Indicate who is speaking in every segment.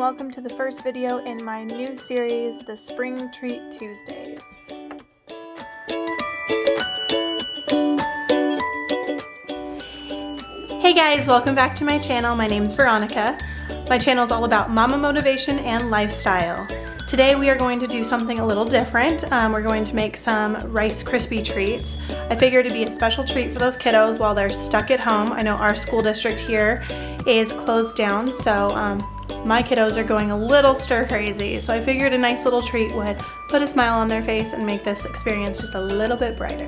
Speaker 1: welcome to the first video in my new series, The Spring Treat Tuesdays. Hey guys, welcome back to my channel. My name's Veronica. My channel is all about mama motivation and lifestyle. Today we are going to do something a little different. We're going to make some Rice Krispie treats. I figured it'd be a special treat for those kiddos while they're stuck at home. I know our school district here is closed down, so my kiddos are going a little stir crazy. So I figured a nice little treat would put a smile on their face and make this experience just a little bit brighter.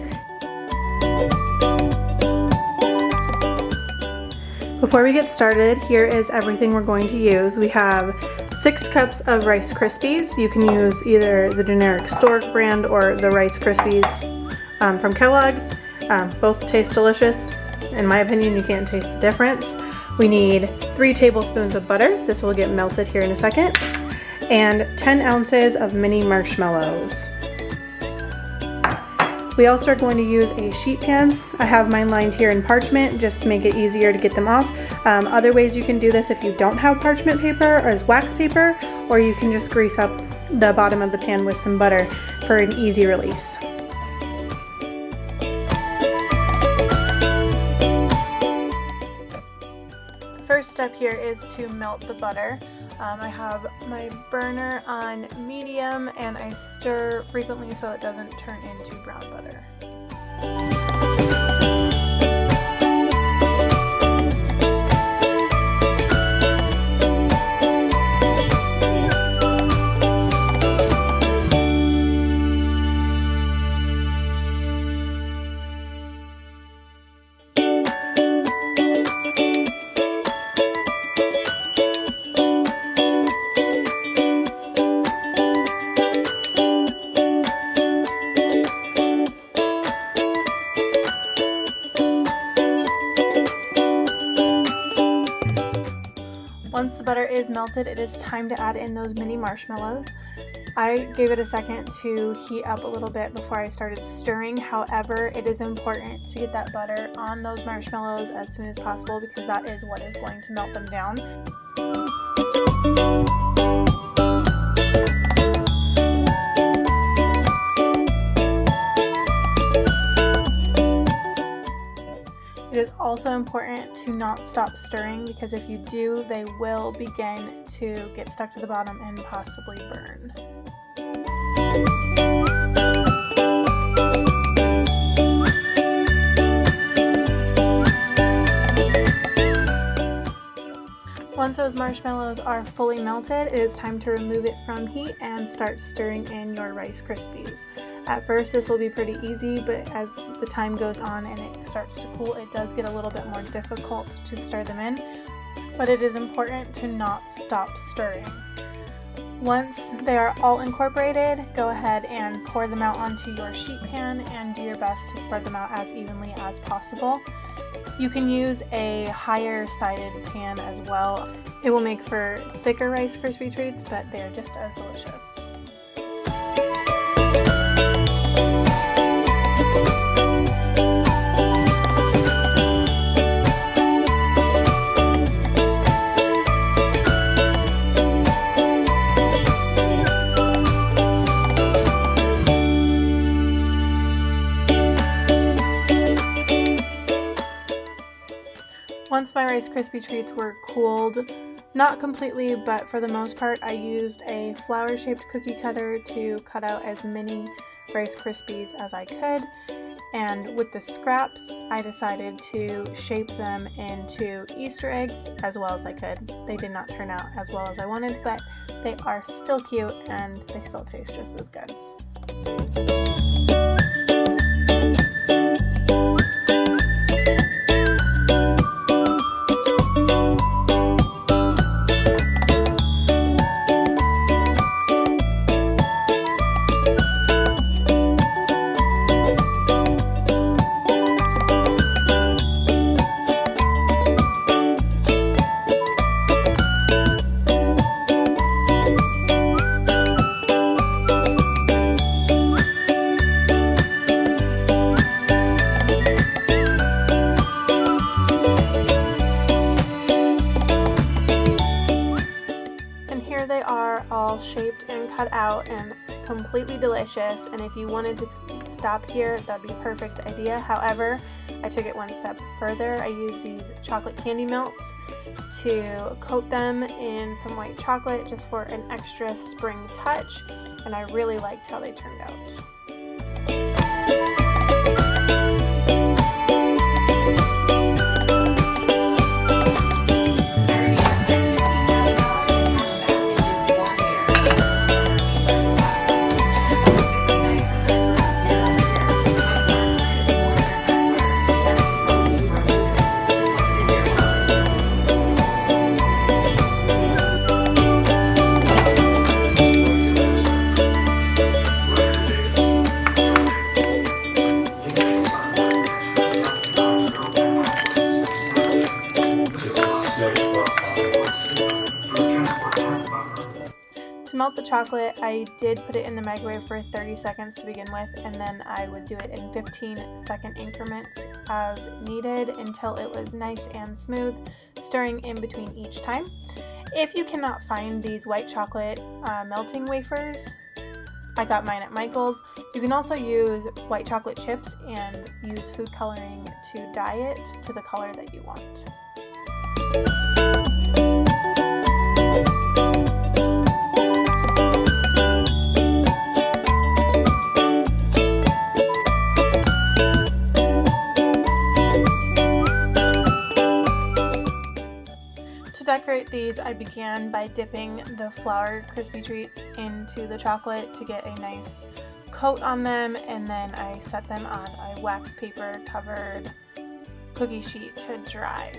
Speaker 1: Before we get started, here is everything we're going to use. We have 6 cups of Rice Krispies. You can use either the generic store brand or the Rice Krispies from Kellogg's. Both taste delicious. In my opinion, you can't taste the difference. We need 3 tablespoons of butter. This will get melted here in a second. And 10 ounces of mini marshmallows. We also are going to use a sheet pan. I have mine lined here in parchment just to make it easier to get them off. Other ways you can do this if you don't have parchment paper or wax paper, or you can just grease up the bottom of the pan with some butter for an easy release. The first step here is to melt the butter. I have my burner on medium and I stir frequently so it doesn't turn into brown butter. Once the butter is melted, it is time to add in those mini marshmallows. I gave it a second to heat up a little bit before I started stirring. However, it is important to get that butter on those marshmallows as soon as possible because that is what is going to melt them down. It is also important to not stop stirring because if you do, they will begin to get stuck to the bottom and possibly burn. Once those marshmallows are fully melted, it is time to remove it from heat and start stirring in your Rice Krispies. At first this will be pretty easy, but as the time goes on and it starts to cool, it does get a little bit more difficult to stir them in, but it is important to not stop stirring. Once they are all incorporated, go ahead and pour them out onto your sheet pan and do your best to spread them out as evenly as possible. You can use a higher sided pan as well. It will make for thicker Rice Krispie treats, but they are just as delicious. Once my Rice Krispie treats were cooled, not completely, but for the most part, I used a flower-shaped cookie cutter to cut out as many Rice Krispies as I could. And with the scraps, I decided to shape them into Easter eggs as well as I could. They did not turn out as well as I wanted, but they are still cute and they still taste just as good. cut out and completely delicious, and if you wanted to stop here, that'd be a perfect idea. However, I took it one step further. I used these chocolate candy melts to coat them in some white chocolate just for an extra spring touch, and I really liked how they turned out. To melt the chocolate, I did put it in the microwave for 30 seconds to begin with, and then I would do it in 15-second increments as needed until it was nice and smooth, stirring in between each time. If you cannot find these white chocolate melting wafers, I got mine at Michael's. You can also use white chocolate chips and use food coloring to dye it to the color that you want. To decorate these, I began by dipping the flour Krispy treats into the chocolate to get a nice coat on them, and then I set them on a wax paper covered cookie sheet to dry.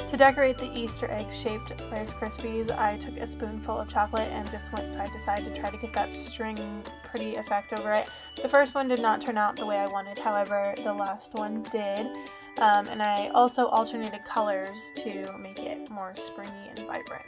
Speaker 1: To decorate the Easter egg shaped Rice Krispies, I took a spoonful of chocolate and just went side to side to try to get that string pretty effect over it. The first one did not turn out the way I wanted, however the last one did, and I also alternated colors to make it more springy and vibrant.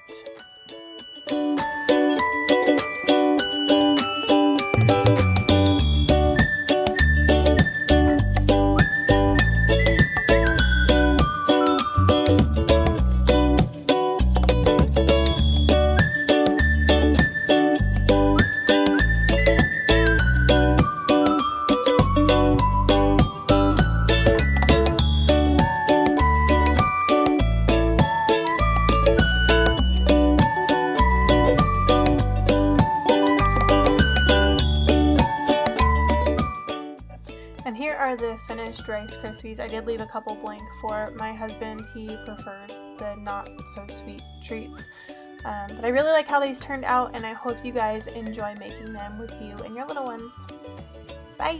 Speaker 1: And here are the finished Rice Krispies. I did leave a couple blank for my husband. He prefers the not so sweet treats. But I really like how these turned out, and I hope you guys enjoy making them with you and your little ones. Bye!